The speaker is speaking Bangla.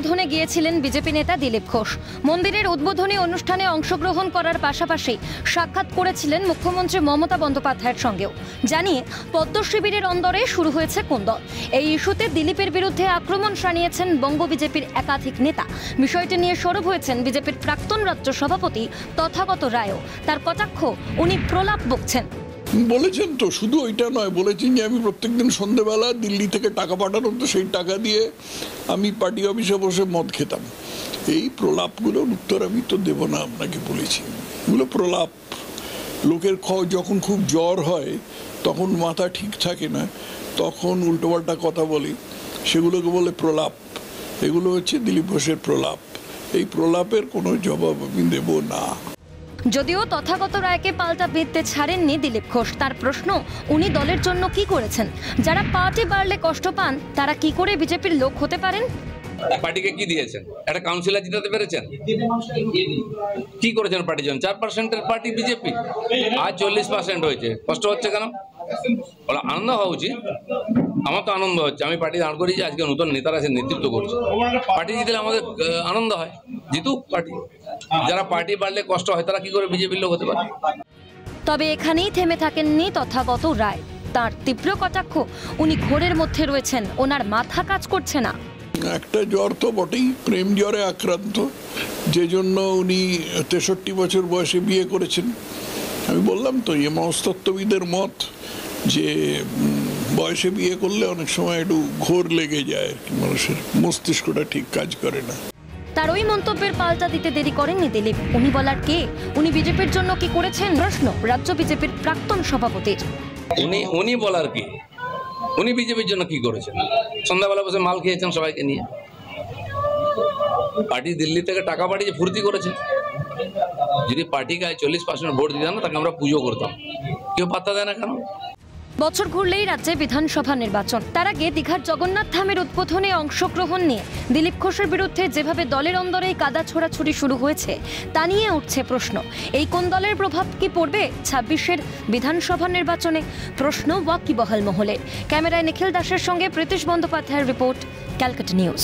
উদ্বোধনে গিয়েছিলেন বিজেপি নেতা দিলীপ ঘোষ। মন্দিরের উদ্বোধনী অনুষ্ঠানে অংশগ্রহণ করার পাশাপাশি সাক্ষাৎ করেছিলেন মুখ্যমন্ত্রী মমতা বন্দ্যোপাধ্যায়ের সঙ্গেও। জানিয়ে পদ্ম শিবিরের অন্দরে শুরু হয়েছে কোন্দল। এই ইস্যুতে দিলীপের বিরুদ্ধে আক্রমণ শানিয়েছেন বঙ্গ বিজেপির একাধিক নেতা। বিষয়টি নিয়ে সরব হয়েছেন বিজেপির প্রাক্তন রাজ্য সভাপতি তথাগত রায়ও। তার কটাক্ষ, উনি প্রলাপ বকছেন। বলেছেন তো, শুধু ওইটা নয়, বলেছেন যে আমি প্রত্যেকদিন সন্ধ্যেবেলা দিল্লি থেকে টাকা পাঠানো, তো সেই টাকা দিয়ে আমি পার্টি অফিসে বসে মদ খেতাম। এই প্রলাপগুলোর উত্তর আমি তো দেব না, আপনাকে বলেছি। এগুলো প্রলাপ। লোকের যখন খুব জ্বর হয়, তখন মাথা ঠিক থাকে না, তখন উল্টোপাল্টা কথা বলি, সেগুলোকে বলে প্রলাপ। এগুলো হচ্ছে দিলীপ ঘোষের প্রলাপ। এই প্রলাপের কোনো জবাব আমি দেব না। যদিও তথাগত রায়কে পাল্টা ভিত্তে ছাড়েননি দিলীপ ঘোষ। তার প্রশ্ন, উনি দলের জন্য কি করেছেন? যারা পার্টি বাড়লে কষ্ট পান, তারা কি করে বিজেপির লোক হতে পারেন? পার্টিকে কি দিয়েছেন? একটা কাউন্সিলর জিতাতে পেরেছেন? কি করেছেন পার্টির জন্য? 4%-এর পার্টি বিজেপি, আজ 40% হয়েছে। কষ্ট হচ্ছে কেন? ওরা আনন্দ হওয়া উচিত। আমার তো আনন্দ হচ্ছে, আমি পার্টি দাঁড় করিয়েছি, আজকে নতুন নেতারা এসে নেতৃত্ব করছে। পার্টি জিতলে আমাদের আনন্দ হয়, জিতুক পার্টি। যারা পার্টি বাড়লে কষ্ট হয়, তারা কি করে বিজেপির লোক হতে পারে? তবে এখানেই থেমে থাকেননি তথাগত রায়। তার তীব্র কটাক্ষ, উনি ঘোরের মধ্যে রয়েছেন, ওনার মাথা কাজ করছে না। একটা জ্বর তো বটেই, প্রেম জ্বরে আক্রান্ত, যে জন্য উনি 63 বছর বয়সে বিয়ে করেছেন। আমি বললাম তো, এই মনস্তত্ত্ববিদের মত যে বয়সে বিয়ে করলে অনেক সময় একটু ঘোর লেগে যায়, মানুষের মস্তিষ্কটা ঠিক কাজ করে না। তার ওই মন্তব্যের পাল্টা দিতে দেরি করেননি দিলীপ। উনি বলার কে? উনি বিজেপির জন্য কি করেছেন? প্রশ্ন রাজ্য বিজেপির প্রাক্তন সভাপতির। উনি বলার কি? উনি বিজেপির জন্য কি করেছেন? সন্ধ্যাবেলা বসে মাল খেয়েছেন সবাইকে নিয়ে। পার্টি দিল্লি থেকে টাকা পাঠিয়ে ফুর্তি করেছে। যদি পার্টিকে 40% ভোট দিতাম না, তাকে আমরা পুজো করতাম। কেউ পাত্তা দেয় না কেন? বছর ঘুরলেই রাজ্যে বিধানসভা নির্বাচন। তার আগে দীঘার জগন্নাথ ধামের উদ্বোধনে অংশগ্রহণ নিয়ে দিলীপ ঘোষের বিরুদ্ধে যেভাবে দলের অন্দরেই কাদা ছোড়াছুড়ি শুরু হয়েছে, তা নিয়ে উঠছে প্রশ্ন। এই কোন দলের প্রভাব কি পড়বে 26-এর বিধানসভা নির্বাচনে? প্রশ্ন ওয়াকিবহাল মহলে। ক্যামেরায় নিখিল দাসের সঙ্গে প্রীতিশ বন্দ্যোপাধ্যায়ের রিপোর্ট, ক্যালকাটা নিউজ।